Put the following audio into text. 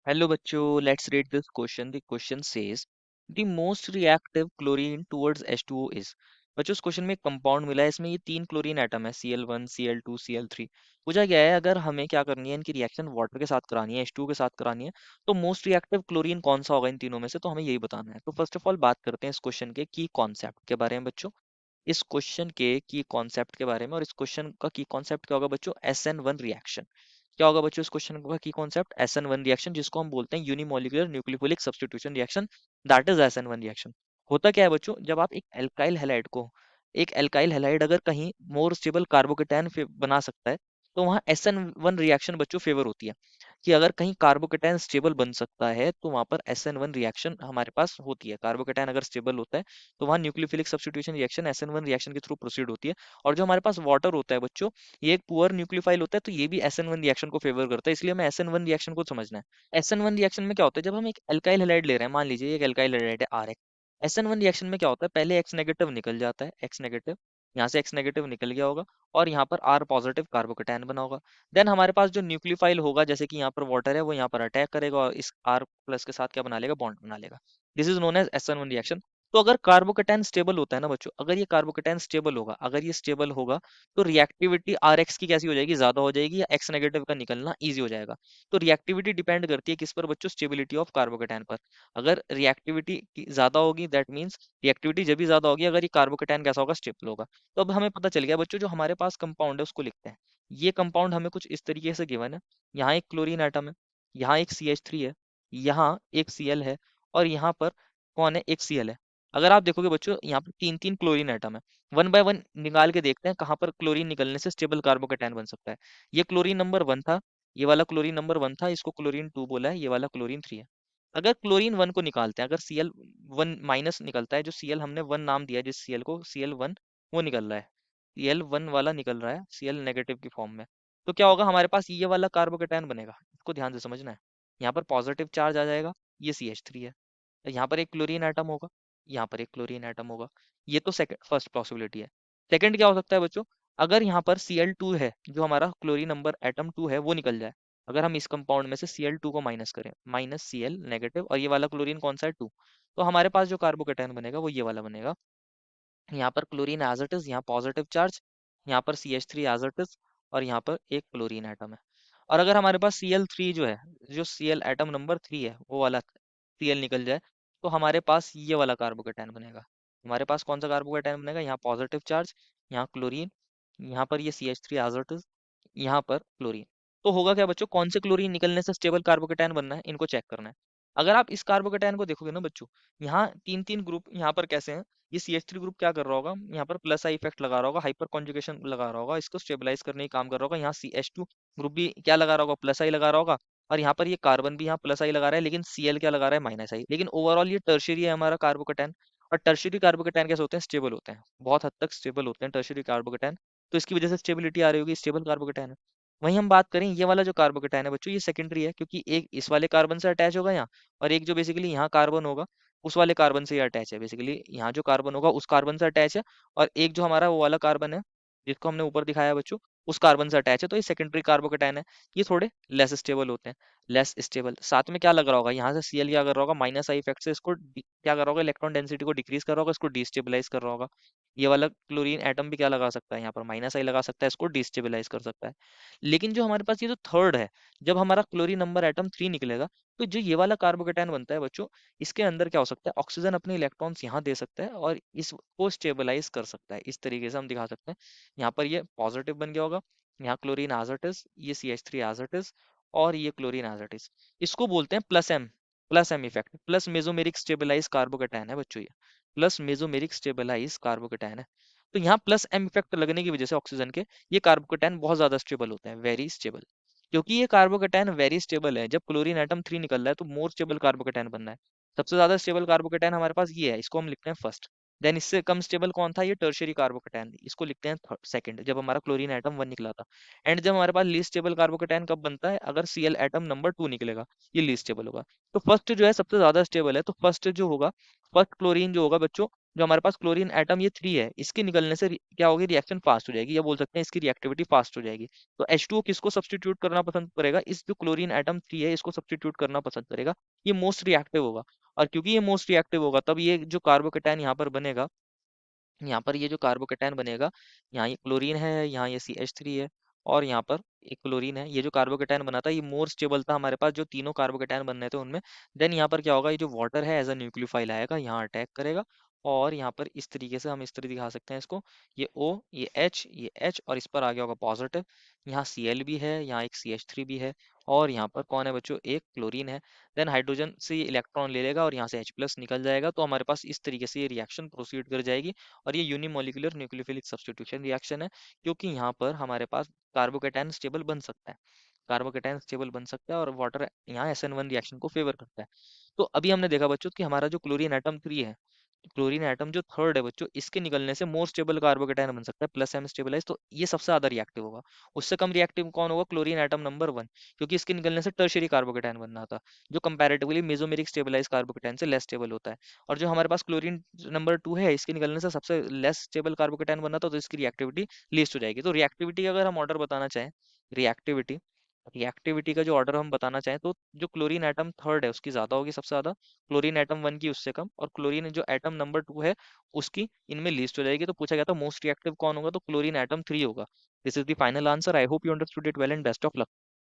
Hello बच्चों, let's read this question. The question says the most reactive chlorine towards H2O is। बच्चों, इस question में एक compound मिला है, इसमें ये तीन क्लोरीन एटम है, Cl1 Cl2 Cl3। पूछा गया है अगर हमें क्या करनी है, इनकी रिएक्शन वाटर के साथ करानी है, H2O के साथ करानी है, तो मोस्ट रिएक्टिव क्लोरीन कौन सा होगा इन तीनों में से, तो हमें यही बताना है। तो फर्स्ट ऑफ ऑल बात करते हैं इस क्वेश्चन के की कॉन्सेप्ट के बारे में बच्चों। इस क्वेश्चन के की कॉन्सेप्ट के बारे में, और इस क्वेश्चन का की कॉन्सेप्ट क्या होगा बच्चों, SN1 रिएक्शन। क्या होगा बच्चों इस क्वेश्चन का की कॉन्सेप्ट, SN1 रिएक्शन, जिसको हम बोलते हैं unimolecular nucleophilic substitution reaction, that is SN1 reaction. होता क्या है बच्चों, जब आप एक एल्काइल हैलाइड अगर कहीं मोर स्टेबल कार्बोकेटायन बना सकता है, तो वहाँ SN1 रिएक्शन बच्चों फेवर होती है। कि अगर कहीं कार्बोकेटायन स्टेबल बन सकता है तो वहां पर SN1 रिएक्शन हमारे पास होती है। कार्बोकेटायन अगर स्टेबल होता है तो वहाँ nucleophilic substitution reaction SN1 reaction के थ्रू प्रोसीड होती है। और जो हमारे पास वाटर होता है बच्चों, ये एक पुअर न्यूक्लियोफाइल होता है, तो ये भी SN1 रिएक्शन को फेवर करता है, इसलिए हमें SN1 रिएक्शन को समझना है। SN1 रिएक्शन में क्या होता है, जब हम एक एल्काइल हैलाइड ले रहे हैं, मान लीजिए एक एल्काइल हैलाइड है RX। SN1 रिएक्शन में क्या होता है, पहले X नेगेटिव निकल जाता है, X नेगेटिव, यहाँ से X नेगेटिव निकल गया होगा, और यहाँ पर R पॉजिटिव कार्बोकेटायन बना होगा। देन हमारे पास जो न्यूक्लियोफाइल होगा, जैसे कि यहाँ पर वाटर है, वो यहाँ पर अटैक करेगा और इस R प्लस के साथ क्या बना लेगा, बॉन्ड बना लेगा। This is known as SN1 reaction. तो अगर कार्बोकेटायन स्टेबल होता है ना बच्चों, अगर ये कार्बोकेटायन स्टेबल होगा, अगर ये स्टेबल होगा, तो रिएक्टिविटी RX की कैसी हो जाएगी, ज्यादा हो जाएगी, या X नेगेटिव का निकलना ईजी हो जाएगा। तो रिएक्टिविटी डिपेंड करती है किस पर बच्चों, स्टेबिलिटी ऑफ कार्बोकेटायन पर। अगर रिएक्टिविटी ज्यादा होगी, दैट मीन्स रिएक्टिविटी जब भी ज्यादा होगी अगर ये कार्बोकेटायन कैसा होगा, स्टेबल होगा। तो अब हमें पता चल गया बच्चों, जो हमारे पास कंपाउंड है उसको लिखते हैं। ये कंपाउंड हमें कुछ इस तरीके से गिवन है। यहाँ एक क्लोरीन एटम है, यहाँ एक CH3 है, यहाँ एक Cl है, और यहाँ पर कौन है, एक Cl है। अगर आप देखोगे बच्चों, यहाँ पर तीन तीन क्लोरीन एटम है। वन बाय वन निकाल के देखते हैं कहाँ पर क्लोरीन निकलने से स्टेबल कार्बोकेटायन बन सकता है। ये क्लोरीन नंबर 1 था, ये वाला क्लोरीन नंबर 1 था, इसको क्लोरीन 2 बोला है, ये वाला क्लोरीन 3 है। अगर क्लोरीन 1 को निकालते हैं, अगर Cl1 माइनस निकलता है, जो Cl हमने 1 नाम दिया है, जिस Cl को Cl1, वो निकल रहा है, Cl1 वाला निकल रहा है Cl नेगेटिव की फॉर्म में। तो क्या होगा, हमारे पास ये वाला कार्बोकेटायन बनेगा। इसको ध्यान से समझना है। यहाँ पर पॉजिटिव चार्ज आ जाएगा, ये CH3 है। यहाँ पर एक क्लोरीन एटम होगा, यहाँ पर एक क्लोरीन एटम होगा। ये तो सेकंड फर्स्ट पॉसिबिलिटी है। सेकंड क्या हो सकता है बच्चों, अगर यहाँ पर Cl2 है, जो हमारा क्लोरीन नंबर एटम 2 है, वो निकल जाए। अगर हम इस कंपाउंड में से Cl2 को माइनस करें, माइनस Cl नेगेटिव, और ये वाला क्लोरीन कौन सा है, 2, तो हमारे पास जो कार्बोकेटायन बनेगा वो ये वाला बनेगा। यहाँ पर क्लोरीन एज इट इज, यहाँ पॉजिटिव चार्ज, यहाँ पर CH3 एज इट इज, और यहाँ पर एक क्लोरीन एटम है। और अगर हमारे पास Cl3 जो है, जो Cl एटम नंबर 3 है, वो वाला Cl निकल जाए, तो हमारे पास ये वाला कार्बोकेटायन बनेगा। हमारे पास कौन सा कार्बोकेटायन बनेगा, यहाँ पॉजिटिव चार्ज, यहाँ क्लोरीन, यहाँ पर ये CH3 एज इट इज, यहाँ पर क्लोरीन। तो होगा क्या बच्चों, कौन से क्लोरीन निकलने से स्टेबल कार्बोकेटायन बनना है, इनको चेक करना है। अगर आप इस कार्बोकेटायन को देखोगे ना बच्चों, यहाँ तीन तीन ग्रुप यहाँ पर कैसे हैं, ये CH3 ग्रुप क्या कर रहा होगा, यहाँ पर प्लस आई इफेक्ट लगा रहा होगा, हाइपर कॉन्जुगेशन लगा रहा होगा, इसको स्टेबलाइज करने का काम कर रहा होगा। यहाँ CH2 ग्रुप भी क्या लगा रहा होगा, प्लस आई लगा रहा होगा। और यहाँ पर ये कार्बन भी यहाँ प्लस आई लगा रहा है, लेकिन Cl क्या लगा रहा है, माइनस आई। लेकिन ओवरऑल ये टर्शियरी है हमारा कार्बोकेटायन। और टर्शियरी कार्बोकेटायन कैसे होते हैं, स्टेबल होते हैं, बहुत हद तक स्टेबल होते हैं टर्शियरी कार्बोकेटायन। तो इसकी वजह से स्टेबिलिटी आ रही होगी, स्टेबल कार्बोकेटायन है। वहीं हम बात करें ये वाला जो कार्बोकेटायन है बच्चों, ये सेकेंडरी है, क्योंकि एक इस वाले कार्बन से अटैच होगा यहाँ, और एक जो बेसिकली यहाँ कार्बन होगा, उस वाले कार्बन से ये अटैच है। बेसिकली यहाँ जो कार्बन होगा उस कार्बन से अटैच है, और एक जो हमारा वो वाला कार्बन है, जिसको हमने ऊपर दिखाया है बच्चों, उस कार्बन से अटैच है। तो ये सेकेंडरी कार्बोकेटायन है। ये थोड़े लेस स्टेबल होते हैं, लेस स्टेबल। साथ में क्या लग रहा होगा, यहाँ से Cl क्या कर रहा होगा, माइनस आई इफेक्ट से इसको क्या कर रहा होगा, इलेक्ट्रॉन डेंसिटी को डिक्रीज कर रहा होगा, इसको डिस्टेबलाइज कर रहा होगा। ये वाला क्लोरीन एटम भी क्या लगा सकता है, यहाँ पर माइनस आई लगा सकता है, इसको डिस्टेबलाइज कर सकता है। लेकिन जो हमारे पास ये जो थर्ड है, जब हमारा क्लोरीन नंबर एटम 3 निकलेगा, तो जो ये वाला कार्बोकेटायन बनता है बच्चों, इसके अंदर क्या हो सकता है, ऑक्सीजन अपने इलेक्ट्रॉन्स यहाँ दे सकता है और इसको स्टेबलाइज कर सकता है। इस तरीके से हम दिखा सकते हैं। यहाँ पर ये पॉजिटिव बन गया होगा, यहाँ क्लोरीन एज इट इज, ये CH3 एज इट इज, और ये क्लोरीन एज इट इज। इसको बोलते हैं plus M effect. Plus mesomeric stabilize carbocation है बच्चों ये, प्लस मेसोमेरिक स्टेबलाइज कार्बोकेटायन है। तो यहाँ प्लस एम इफेक्ट लगने की वजह से ऑक्सीजन के, ये कार्बोकेटायन बहुत ज्यादा स्टेबल होते हैं, वेरी स्टेबल। क्योंकि ये कार्बोकेटायन वेरी स्टेबल है, जब क्लोरीन एटम 3 निकल रहा है तो मोर स्टेबल कार्बोकेटायन बनना है। सबसे ज्यादा स्टेबल कार्बोकेटायन हमारे पास ये है, इसको हम लिखते हैं फर्स्ट। देन इससे कम स्टेबल कौन था, ये टर्शियरी कार्बोकेटायन, इसको लिखते हैं सेकंड, जब हमारा क्लोरीन एटम 1 निकला था। एंड जब हमारे पास लीस्ट स्टेबल कार्बोकेटायन कब बनता है, अगर Cl एटम नंबर 2 निकलेगा, ये लीस्ट स्टेबल होगा। तो फर्स्ट जो है सबसे ज्यादा स्टेबल है, तो फर्स्ट जो होगा, फर्स्ट क्लोरीन जो होगा बच्चों, जो हमारे पास क्लोरीन एटम ये 3 है, इसके निकलने से क्या होगी, रिएक्शन फास्ट हो जाएगी, या बोल सकते हैं इसकी रिएक्टिविटी फास्ट हो जाएगी। तो H2O किसको सब्सटीट्यूट करना पसंद करेगा, इस जो क्लोरीन एटम 3 है इसको सब्सटीट्यूट करना पसंद करेगा। ये मोस्ट रिएक्टिव होगा, और क्योंकि ये मोस्ट रिएक्टिव होगा तब ये जो कार्बोकेटायन यहाँ पर बनेगा, यहाँ पर ये जो कार्बोकेटायन बनेगा, यहाँ ये क्लोरीन है, यहाँ ये CH3 है, और यहाँ पर एक क्लोरीन है। ये जो कार्बोकेटायन बना था ये मोर स्टेबल था हमारे पास जो तीनों कार्बोकेटायन बन रहे थे उनमें। देन यहाँ पर क्या होगा, ये जो वाटर है एज अ न्यूक्लियोफाइल आएगा, यहाँ अटैक करेगा, और यहाँ पर इस तरीके से हम इस तरह दिखा सकते हैं इसको, ये O, ये H, ये H, और इस पर आ गया होगा पॉजिटिव। यहाँ Cl भी है, यहाँ एक CH3 भी है, और यहाँ पर कौन है बच्चों, एक क्लोरीन है। देन हाइड्रोजन से ये इलेक्ट्रॉन ले लेगा और यहाँ से H+ निकल जाएगा, तो हमारे पास इस तरीके से ये रिएक्शन प्रोसीड कर जाएगी। और ये यूनिमोलिकुलर न्यूक्लियोफिलिक सब्स्टिट्यूशन रिएक्शन है, क्योंकि यहाँ पर हमारे पास कार्बोकेटायन स्टेबल बन सकता है, कार्बोकेटायन स्टेबल बन सकता है, और वाटर यहाँ SN1 रिएक्शन को फेवर करता है। तो अभी हमने देखा बच्चों कि हमारा जो क्लोरीन एटम 3 है, क्लोरीन एटम जो थर्ड है बच्चों, इसके निकलने से मोर स्टेबल कार्बोकेटायन बन सकता है, +M स्टेबलाइज, तो ये सबसे ज्यादा रिएक्टिव होगा। उससे कम रिएक्टिव कौन होगा, क्लोरीन एटम नंबर 1, क्योंकि इसके निकलने से टर्शियरी कार्बोकेटायन बनना था, जो कंपैरेटिवली मेसोमेरिक स्टेबलाइज कार्बोकेटायन से लेस स्टेबल होता है। और जो हमारे पास क्लोरीन नंबर 2 है, इसके निकलने से सबसे लेस स्टेबल कार्बोकेटायन बनना था, तो इसकी रिएक्टिविटी लीस्ट हो जाएगी। तो रिएक्टिविटी का अगर हम ऑर्डर बताना चाहें, रिएक्टिविटी रिएक्टिविटी का जो ऑर्डर हम बताना चाहें, तो जो क्लोरीन एटम थर्ड है उसकी ज्यादा होगी, सबसे ज्यादा, क्लोरीन एटम 1 की उससे कम, और क्लोरीन जो एटम नंबर 2 है उसकी इनमें लीस्ट हो जाएगी। तो पूछा गया था मोस्ट रिएक्टिव कौन होगा, तो क्लोरीन एटम 3 होगा। This is the final answer. I hope you understood it well, and best of luck.